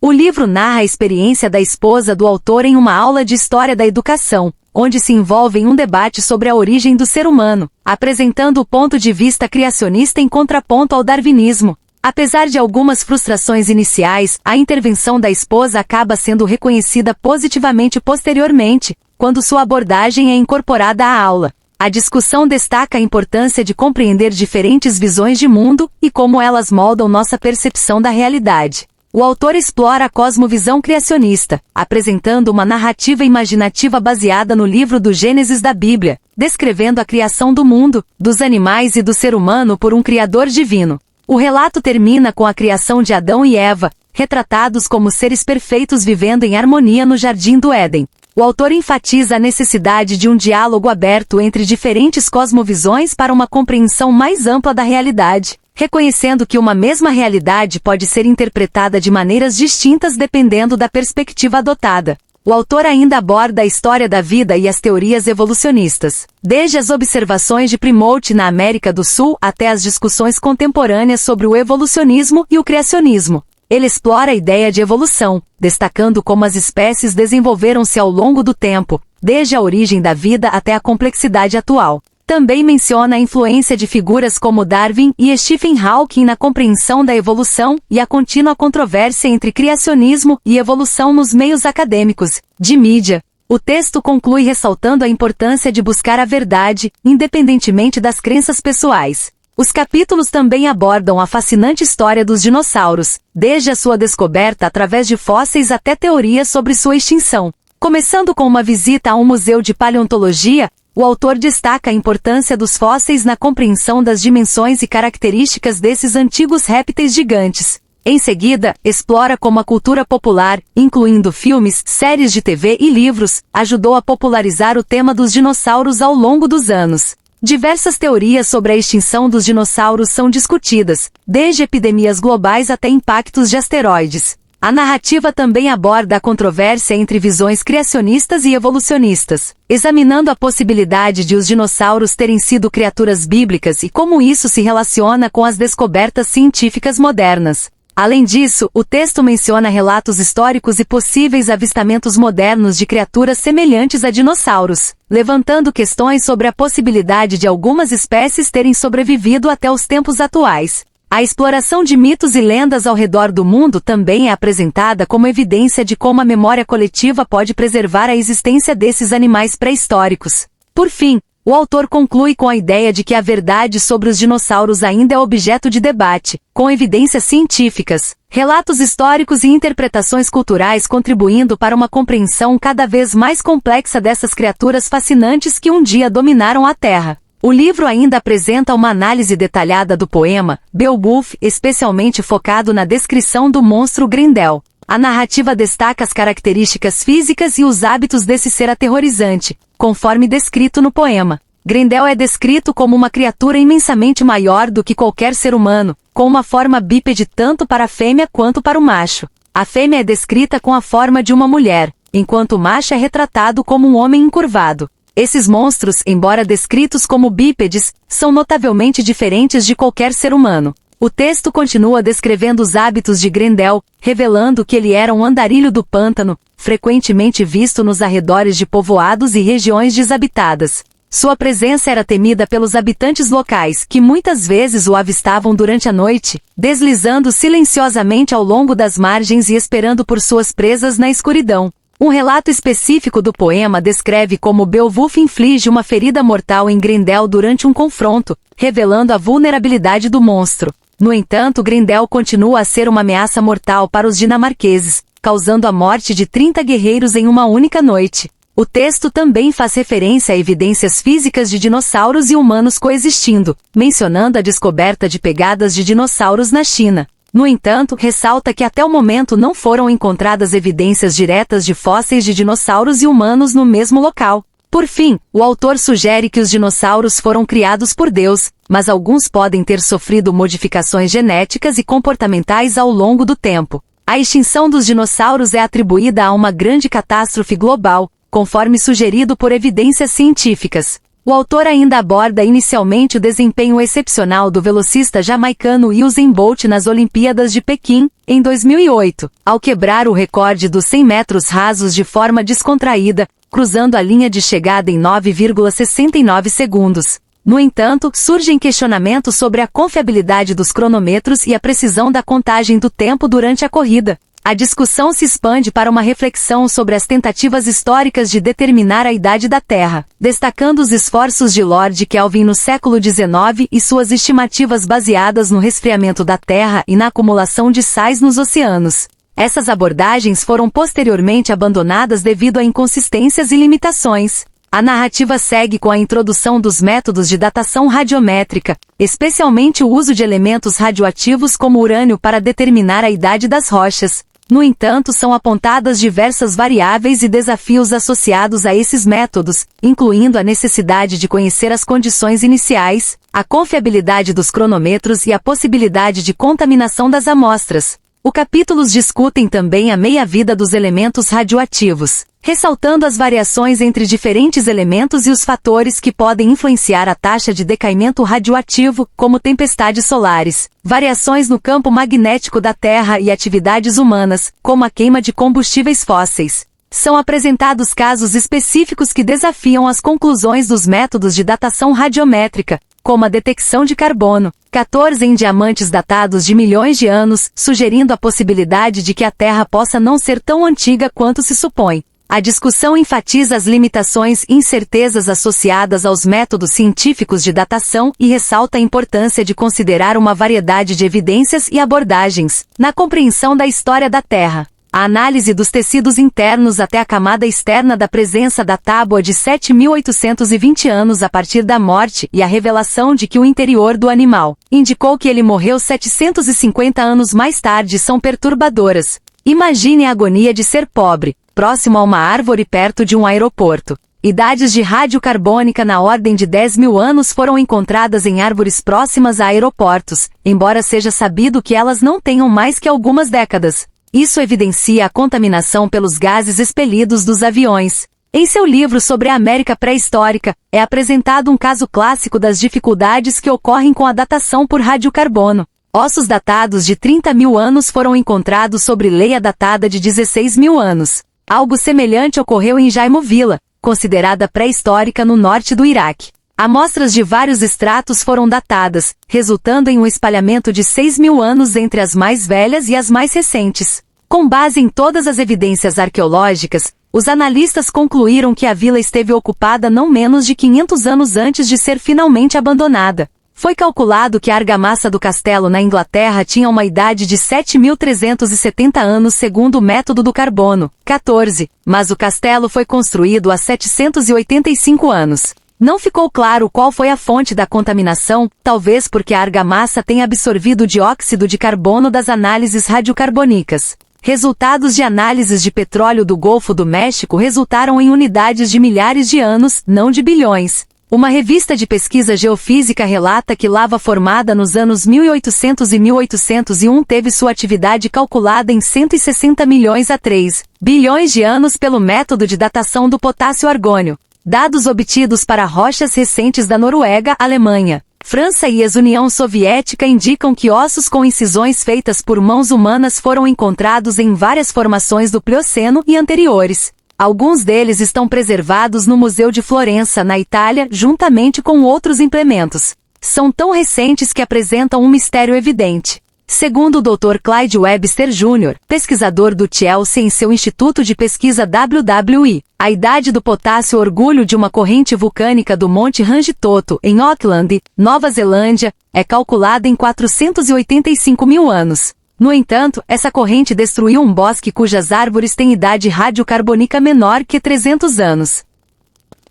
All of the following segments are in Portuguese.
O livro narra a experiência da esposa do autor em uma aula de história da educação, onde se envolve em um debate sobre a origem do ser humano, apresentando o ponto de vista criacionista em contraponto ao darwinismo. Apesar de algumas frustrações iniciais, a intervenção da esposa acaba sendo reconhecida positivamente posteriormente, quando sua abordagem é incorporada à aula. A discussão destaca a importância de compreender diferentes visões de mundo e como elas moldam nossa percepção da realidade. O autor explora a cosmovisão criacionista, apresentando uma narrativa imaginativa baseada no livro do Gênesis da Bíblia, descrevendo a criação do mundo, dos animais e do ser humano por um Criador divino. O relato termina com a criação de Adão e Eva, retratados como seres perfeitos vivendo em harmonia no Jardim do Éden. O autor enfatiza a necessidade de um diálogo aberto entre diferentes cosmovisões para uma compreensão mais ampla da realidade, reconhecendo que uma mesma realidade pode ser interpretada de maneiras distintas dependendo da perspectiva adotada. O autor ainda aborda a história da vida e as teorias evolucionistas, desde as observações de Primouti na América do Sul até as discussões contemporâneas sobre o evolucionismo e o criacionismo. Ele explora a ideia de evolução, destacando como as espécies desenvolveram-se ao longo do tempo, desde a origem da vida até a complexidade atual. Também menciona a influência de figuras como Darwin e Stephen Hawking na compreensão da evolução e a contínua controvérsia entre criacionismo e evolução nos meios acadêmicos, de mídia. O texto conclui ressaltando a importância de buscar a verdade, independentemente das crenças pessoais. Os capítulos também abordam a fascinante história dos dinossauros, desde a sua descoberta através de fósseis até teorias sobre sua extinção. Começando com uma visita a um museu de paleontologia, o autor destaca a importância dos fósseis na compreensão das dimensões e características desses antigos répteis gigantes. Em seguida, explora como a cultura popular, incluindo filmes, séries de TV e livros, ajudou a popularizar o tema dos dinossauros ao longo dos anos. Diversas teorias sobre a extinção dos dinossauros são discutidas, desde epidemias globais até impactos de asteroides. A narrativa também aborda a controvérsia entre visões criacionistas e evolucionistas, examinando a possibilidade de os dinossauros terem sido criaturas bíblicas e como isso se relaciona com as descobertas científicas modernas. Além disso, o texto menciona relatos históricos e possíveis avistamentos modernos de criaturas semelhantes a dinossauros, levantando questões sobre a possibilidade de algumas espécies terem sobrevivido até os tempos atuais. A exploração de mitos e lendas ao redor do mundo também é apresentada como evidência de como a memória coletiva pode preservar a existência desses animais pré-históricos. Por fim, o autor conclui com a ideia de que a verdade sobre os dinossauros ainda é objeto de debate, com evidências científicas, relatos históricos e interpretações culturais contribuindo para uma compreensão cada vez mais complexa dessas criaturas fascinantes que um dia dominaram a Terra. O livro ainda apresenta uma análise detalhada do poema Beowulf, especialmente focado na descrição do monstro Grendel. A narrativa destaca as características físicas e os hábitos desse ser aterrorizante, conforme descrito no poema. Grendel é descrito como uma criatura imensamente maior do que qualquer ser humano, com uma forma bípede tanto para a fêmea quanto para o macho. A fêmea é descrita com a forma de uma mulher, enquanto o macho é retratado como um homem encurvado. Esses monstros, embora descritos como bípedes, são notavelmente diferentes de qualquer ser humano. O texto continua descrevendo os hábitos de Grendel, revelando que ele era um andarilho do pântano, frequentemente visto nos arredores de povoados e regiões desabitadas. Sua presença era temida pelos habitantes locais, que muitas vezes o avistavam durante a noite, deslizando silenciosamente ao longo das margens e esperando por suas presas na escuridão. Um relato específico do poema descreve como Beowulf inflige uma ferida mortal em Grendel durante um confronto, revelando a vulnerabilidade do monstro. No entanto, Grendel continua a ser uma ameaça mortal para os dinamarqueses, causando a morte de 30 guerreiros em uma única noite. O texto também faz referência a evidências físicas de dinossauros e humanos coexistindo, mencionando a descoberta de pegadas de dinossauros na China. No entanto, ressalta que até o momento não foram encontradas evidências diretas de fósseis de dinossauros e humanos no mesmo local. Por fim, o autor sugere que os dinossauros foram criados por Deus, mas alguns podem ter sofrido modificações genéticas e comportamentais ao longo do tempo. A extinção dos dinossauros é atribuída a uma grande catástrofe global, conforme sugerido por evidências científicas. O autor ainda aborda inicialmente o desempenho excepcional do velocista jamaicano Usain Bolt nas Olimpíadas de Pequim, em 2008, ao quebrar o recorde dos 100 metros rasos de forma descontraída, cruzando a linha de chegada em 9,69 segundos. No entanto, surgem questionamentos sobre a confiabilidade dos cronômetros e a precisão da contagem do tempo durante a corrida. A discussão se expande para uma reflexão sobre as tentativas históricas de determinar a idade da Terra, destacando os esforços de Lord Kelvin no século XIX e suas estimativas baseadas no resfriamento da Terra e na acumulação de sais nos oceanos. Essas abordagens foram posteriormente abandonadas devido a inconsistências e limitações. A narrativa segue com a introdução dos métodos de datação radiométrica, especialmente o uso de elementos radioativos como urânio para determinar a idade das rochas. No entanto, são apontadas diversas variáveis e desafios associados a esses métodos, incluindo a necessidade de conhecer as condições iniciais, a confiabilidade dos cronômetros e a possibilidade de contaminação das amostras. Os capítulos discutem também a meia-vida dos elementos radioativos, ressaltando as variações entre diferentes elementos e os fatores que podem influenciar a taxa de decaimento radioativo, como tempestades solares, variações no campo magnético da Terra e atividades humanas, como a queima de combustíveis fósseis. São apresentados casos específicos que desafiam as conclusões dos métodos de datação radiométrica, como a detecção de carbono 14 em diamantes datados de milhões de anos, sugerindo a possibilidade de que a Terra possa não ser tão antiga quanto se supõe. A discussão enfatiza as limitações e incertezas associadas aos métodos científicos de datação e ressalta a importância de considerar uma variedade de evidências e abordagens na compreensão da história da Terra. A análise dos tecidos internos até a camada externa da presença da tábua de 7.820 anos a partir da morte e a revelação de que o interior do animal indicou que ele morreu 750 anos mais tarde são perturbadoras. Imagine a agonia de ser pobre, próximo a uma árvore perto de um aeroporto. Idades de radiocarbônica na ordem de 10.000 anos foram encontradas em árvores próximas a aeroportos, embora seja sabido que elas não tenham mais que algumas décadas. Isso evidencia a contaminação pelos gases expelidos dos aviões. Em seu livro sobre a América pré-histórica, é apresentado um caso clássico das dificuldades que ocorrem com a datação por radiocarbono. Ossos datados de 30.000 anos foram encontrados sobre leia datada de 16.000 anos. Algo semelhante ocorreu em Jaimovilla, considerada pré-histórica no norte do Iraque. Amostras de vários estratos foram datadas, resultando em um espalhamento de 6.000 anos entre as mais velhas e as mais recentes. Com base em todas as evidências arqueológicas, os analistas concluíram que a vila esteve ocupada não menos de 500 anos antes de ser finalmente abandonada. Foi calculado que a argamassa do castelo na Inglaterra tinha uma idade de 7.370 anos segundo o método do carbono, 14, mas o castelo foi construído há 785 anos. Não ficou claro qual foi a fonte da contaminação, talvez porque a argamassa tenha absorvido o dióxido de carbono das análises radiocarbônicas. Resultados de análises de petróleo do Golfo do México resultaram em unidades de milhares de anos, não de bilhões. Uma revista de pesquisa geofísica relata que lava formada nos anos 1800 e 1801 teve sua atividade calculada em 160 milhões a 3 bilhões de anos pelo método de datação do potássio-argônio. Dados obtidos para rochas recentes da Noruega, Alemanha, França e ex-União Soviética indicam que ossos com incisões feitas por mãos humanas foram encontrados em várias formações do Plioceno e anteriores. Alguns deles estão preservados no Museu de Florença, na Itália, juntamente com outros implementos. São tão recentes que apresentam um mistério evidente. Segundo o Dr. Clyde Webster Jr., pesquisador do Chelsea em seu Instituto de Pesquisa WWI, a idade do potássio orgulho de uma corrente vulcânica do Monte Rangitoto, em Auckland, Nova Zelândia, é calculada em 485.000 anos. No entanto, essa corrente destruiu um bosque cujas árvores têm idade radiocarbônica menor que 300 anos.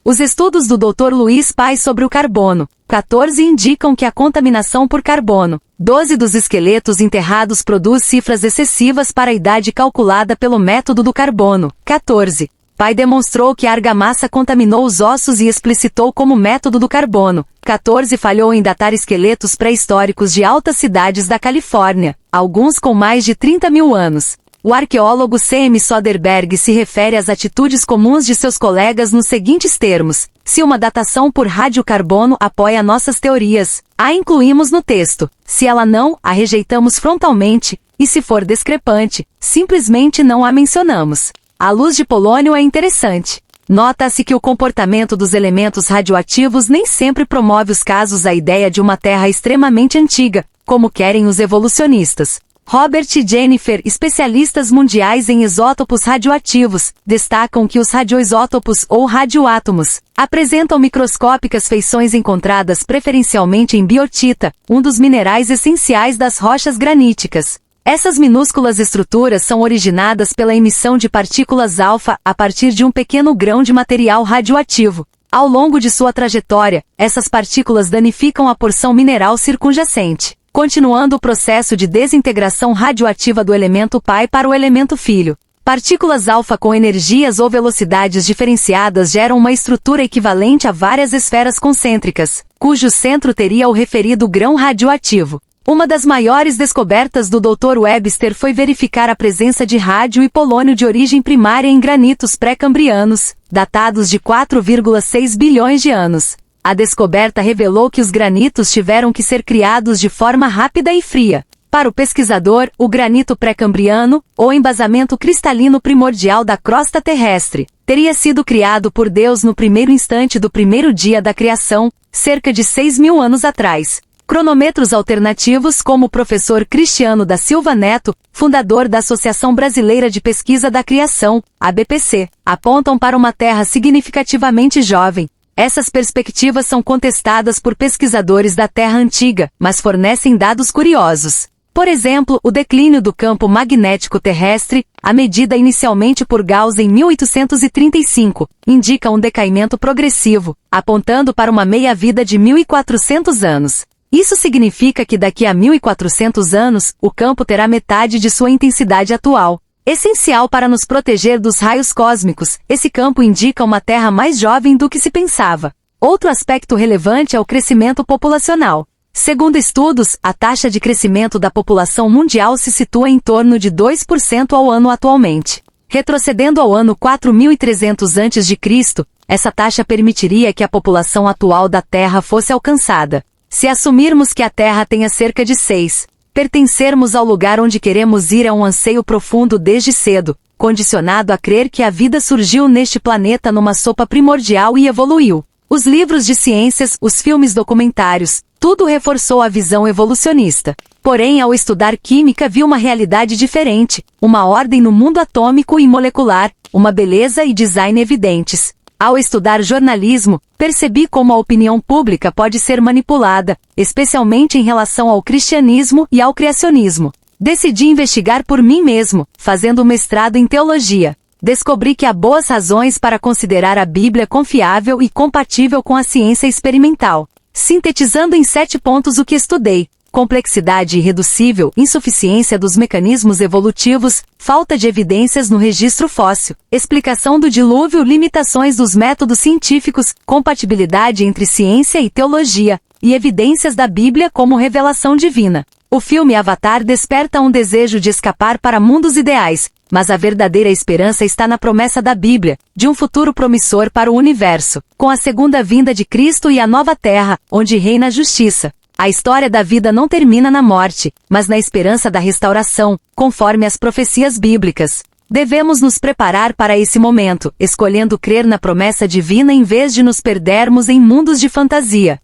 Os estudos do Dr. Luiz Pais sobre o carbono, 14 indicam que a contaminação por carbono, 12 dos esqueletos enterrados produz cifras excessivas para a idade calculada pelo método do carbono, 14. Pai demonstrou que a argamassa contaminou os ossos e explicitou como método do carbono, 14 falhou em datar esqueletos pré-históricos de altas cidades da Califórnia, alguns com mais de 30.000 anos. O arqueólogo C.M. Soderbergh se refere às atitudes comuns de seus colegas nos seguintes termos: se uma datação por radiocarbono apoia nossas teorias, a incluímos no texto; se ela não, a rejeitamos frontalmente, e se for discrepante, simplesmente não a mencionamos. A luz de polônio é interessante. Nota-se que o comportamento dos elementos radioativos nem sempre promove os casos à ideia de uma Terra extremamente antiga, como querem os evolucionistas. Robert e Jennifer, especialistas mundiais em isótopos radioativos, destacam que os radioisótopos, ou radioátomos, apresentam microscópicas feições encontradas preferencialmente em biotita, um dos minerais essenciais das rochas graníticas. Essas minúsculas estruturas são originadas pela emissão de partículas alfa a partir de um pequeno grão de material radioativo. Ao longo de sua trajetória, essas partículas danificam a porção mineral circunjacente, continuando o processo de desintegração radioativa do elemento pai para o elemento filho. Partículas alfa com energias ou velocidades diferenciadas geram uma estrutura equivalente a várias esferas concêntricas, cujo centro teria o referido grão radioativo. Uma das maiores descobertas do Dr. Webster foi verificar a presença de rádio e polônio de origem primária em granitos pré-cambrianos, datados de 4,6 bilhões de anos. A descoberta revelou que os granitos tiveram que ser criados de forma rápida e fria. Para o pesquisador, o granito pré-cambriano, ou embasamento cristalino primordial da crosta terrestre, teria sido criado por Deus no primeiro instante do primeiro dia da criação, cerca de 6.000 anos atrás. Cronômetros alternativos como o professor Cristiano da Silva Neto, fundador da Associação Brasileira de Pesquisa da Criação, ABPC, apontam para uma Terra significativamente jovem. Essas perspectivas são contestadas por pesquisadores da Terra Antiga, mas fornecem dados curiosos. Por exemplo, o declínio do campo magnético terrestre, a medida inicialmente por Gauss em 1835, indica um decaimento progressivo, apontando para uma meia-vida de 1.400 anos. Isso significa que daqui a 1.400 anos, o campo terá metade de sua intensidade atual. Essencial para nos proteger dos raios cósmicos, esse campo indica uma Terra mais jovem do que se pensava. Outro aspecto relevante é o crescimento populacional. Segundo estudos, a taxa de crescimento da população mundial se situa em torno de 2% ao ano atualmente. Retrocedendo ao ano 4300 a.C., essa taxa permitiria que a população atual da Terra fosse alcançada. Se assumirmos que a Terra tenha cerca de 6, pertencermos ao lugar onde queremos ir é um anseio profundo desde cedo, condicionado a crer que a vida surgiu neste planeta numa sopa primordial e evoluiu. Os livros de ciências, os filmes documentários, tudo reforçou a visão evolucionista. Porém, ao estudar química vi uma realidade diferente, uma ordem no mundo atômico e molecular, uma beleza e design evidentes. Ao estudar jornalismo, percebi como a opinião pública pode ser manipulada, especialmente em relação ao cristianismo e ao criacionismo. Decidi investigar por mim mesmo, fazendo mestrado em teologia. Descobri que há boas razões para considerar a Bíblia confiável e compatível com a ciência experimental. Sintetizando em 7 pontos o que estudei: complexidade irreducível, insuficiência dos mecanismos evolutivos, falta de evidências no registro fóssil, explicação do dilúvio, limitações dos métodos científicos, compatibilidade entre ciência e teologia, e evidências da Bíblia como revelação divina. O filme Avatar desperta um desejo de escapar para mundos ideais, mas a verdadeira esperança está na promessa da Bíblia, de um futuro promissor para o universo, com a segunda vinda de Cristo e a nova terra, onde reina a justiça. A história da vida não termina na morte, mas na esperança da restauração, conforme as profecias bíblicas. Devemos nos preparar para esse momento, escolhendo crer na promessa divina em vez de nos perdermos em mundos de fantasia.